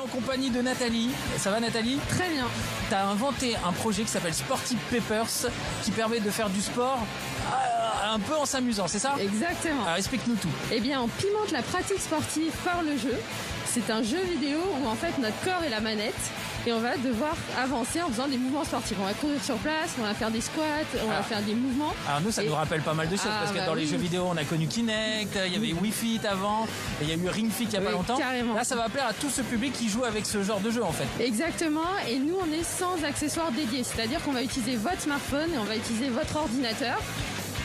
compagnie de Nathalie. Ça va Nathalie? Très bien. Tu as inventé un projet qui s'appelle Sporty Peppers qui permet de faire du sport un peu en s'amusant, c'est ça? Exactement. Alors explique-nous tout. Eh bien, on pimente la pratique sportive par le jeu. C'est un jeu vidéo où en fait notre corps est la manette et on va devoir avancer en faisant des mouvements sportifs. On va courir sur place, on va faire des squats, on va faire des mouvements. Alors nous, ça nous rappelle pas mal de choses parce que dans les jeux vidéo, on a connu Kinect, il y avait Wii Fit avant, et il y a eu Ring Fit il y a pas longtemps. Carrément. Là, ça va plaire à tout ce public qui joue avec ce genre de jeu en fait. Exactement. Et nous, on est sans accessoires dédiés. C'est-à-dire qu'on va utiliser votre smartphone et on va utiliser votre ordinateur.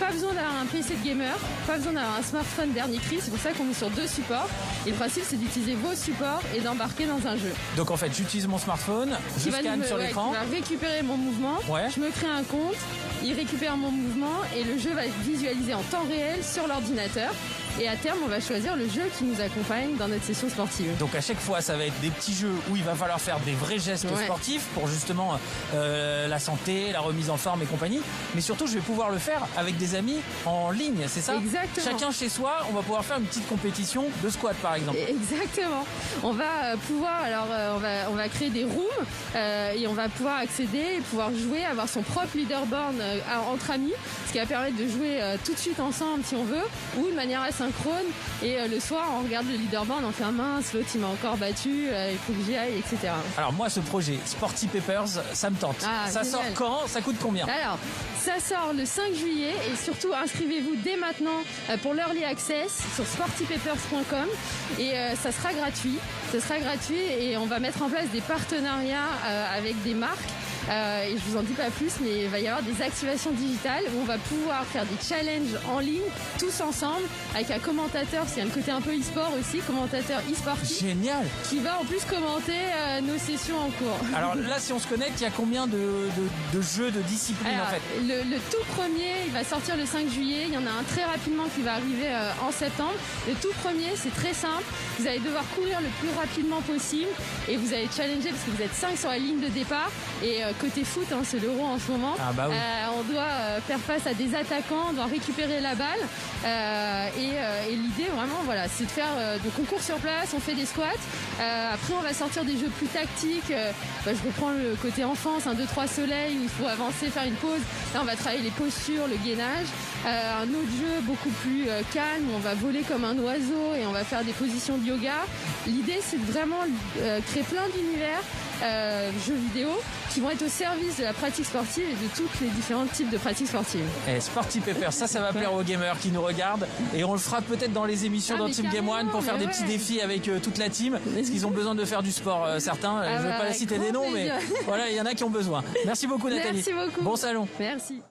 Pas besoin d'avoir un PC de gamer, pas besoin d'avoir un smartphone dernier cri, c'est pour ça qu'on est sur 2 supports. Et le principe, c'est d'utiliser vos supports et d'embarquer dans un jeu. Donc en fait, j'utilise mon smartphone, je scanne sur l'écran. Qui va récupérer mon mouvement, je me crée un compte, il récupère mon mouvement et le jeu va être visualisé en temps réel sur l'ordinateur. Et à terme, on va choisir le jeu qui nous accompagne dans notre session sportive. Donc à chaque fois, ça va être des petits jeux où il va falloir faire des vrais gestes sportifs pour justement la santé, la remise en forme et compagnie. Mais surtout, je vais pouvoir le faire avec des amis en ligne, c'est ça? Exactement. Chacun chez soi, on va pouvoir faire une petite compétition de squat par exemple. Exactement. On va pouvoir, alors on va créer des rooms et on va pouvoir accéder et pouvoir jouer, avoir son propre leaderboard entre amis, ce qui va permettre de jouer tout de suite ensemble si on veut, ou de manière asynchrone. Et le soir, on regarde le leaderboard, on fait un mince, l'autre il m'a encore battu, il faut que j'y aille, etc. Alors moi, ce projet Sporty Peppers, ça me tente. Ça génial. sort quand? Ça coûte combien? Alors, ça sort le 5 juillet et surtout inscrivez-vous dès maintenant pour l'Early Access sur sportypeppers.com et ça sera gratuit. Ce sera gratuit et on va mettre en place des partenariats avec des marques. Et je vous en dis pas plus, mais il va y avoir des activations digitales où on va pouvoir faire des challenges en ligne tous ensemble avec un commentateur, c'est un côté un peu e-sport aussi, commentateur e-sportif. Génial. Qui va en plus commenter nos sessions en cours. Alors là, si on se connecte, il y a combien de jeux, de disciplines en fait? Le tout premier, il va sortir le 5 juillet. Il y en a un très rapidement qui va arriver en septembre. Le tout premier, c'est très simple. Vous allez devoir courir le plus rapidement possible et vous allez challenger parce que vous êtes 5 sur la ligne de départ. Et côté foot, c'est l'Euro en ce moment. On doit faire face à des attaquants, on doit récupérer la balle. Et l'idée vraiment, voilà, c'est de faire de concours sur place. On fait des squats. Après, on va sortir des jeux plus tactiques. Je reprends le côté enfance, 1, 2, 3 soleil où il faut avancer, faire une pause. Là, on va travailler les postures, le gainage. Un autre jeu beaucoup plus calme, on va voler comme un oiseau et on va faire des positions de yoga. L'idée, c'est de vraiment créer plein d'univers jeux vidéo qui vont être au service de la pratique sportive et de tous les différents types de pratiques sportives. Sporty Peppers, ça va plaire aux gamers qui nous regardent et on le fera peut-être dans les émissions dans Team Game One pour faire des petits défis avec toute la team parce qu'ils ont besoin de faire du sport certains, je ne vais pas citer des noms mais voilà, il y en a qui ont besoin. Merci beaucoup Nathalie. Merci beaucoup. Bon salon. Merci.